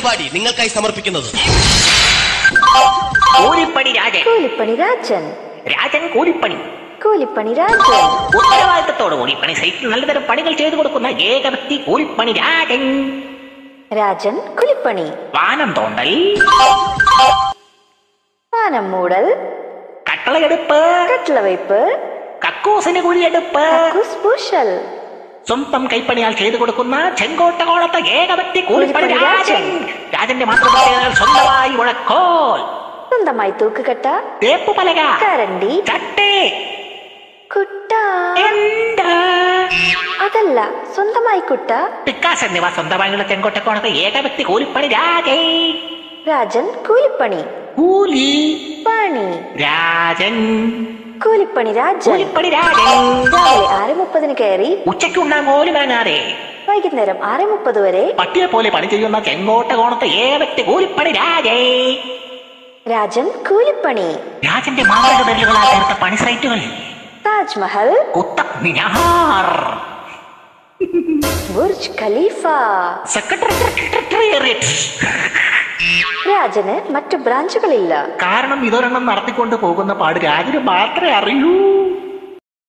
പരിപാടി നിങ്ങൾക്കായി സമർപ്പിക്കുന്നത് കൂലിപ്പണി രാജൻ. കൂലിപ്പണി രാജൻ. രാജൻ കൂലിപ്പണി. കൂലിപ്പണി രാജൻ. ഉത്തരവാദിത്തത്തോടുകൂടി പണി സൈറ്റിൽ നല്ലതരം പണികൾ ചെയ്തു കൊടുക്കുന്ന ഏക വ്യക്തി കൂലിപ്പണി രാജൻ. രാജൻ കൂലിപ്പണി. വാനം തോണ്ടൽ, വാനം മൂടൽ, കട്ടളയെടുപ്പ്, കട്ടിളവയ്പ്, കക്കൂസിന് കുഴിയെടുപ്പ്, പൂശൽ, സ്വന്തം കൈപ്പണിയാൽ ചെയ്തു കൊടുക്കുന്ന ചെങ്കോട്ട കോളത്തെ ഏക വ്യക്തി കൂലിപ്പണി രാജൻ. രാജന്റെ മാത്രം സ്വന്തമായി മുഴക്കോൽ, സ്വന്തമായി തൂക്കുകട്ട, തേപ്പ് പലക, കരണ്ടി, ചട്ടി, കുട്ട. എന്താ അതല്ല, സ്വന്തമായി കുട്ട, പിക്കാസ് എന്നിവ സ്വന്തമായുള്ള ചെങ്കോട്ടക്കോണത്തെ ഏക വ്യക്തി കൂലിപ്പണി രാജൻ. രാജൻ കൂലിപ്പണി. കൂലി പണി രാജൻ. കൂലിപ്പണി രാജൻ. കൂലിപ്പണി രാജൻ. രാവിലെ 6:30 കയറി ഉച്ചയ്ക്കുണ്ണാൻ കോലി വാങ്ങാതെ വൈകുന്നേരം 6:30 വരെ പട്ടിയെ പോലെ പണി ചെയ്യുന്ന ചെങ്കോട്ട കോണത്തെ ഏക വ്യക്തി കൂലിപ്പണി രാജൻ. രാജൻ കൂലിപ്പണി. രാജന്റെ മാതൃക വിരലുകളാൽ ചേർത്ത പണി സൈറ്റുകൾ Taj Mahal, Qutub Minar, Burj Khalifa. Secretariat. രാജന് മറ്റു ബ്രാഞ്ചുകളില്ല. കാരണം ഇതൊരെണ്ണം നടത്തിക്കൊണ്ട് പോകുന്ന പാട് രാജന് മാത്രമേ അറിയൂ.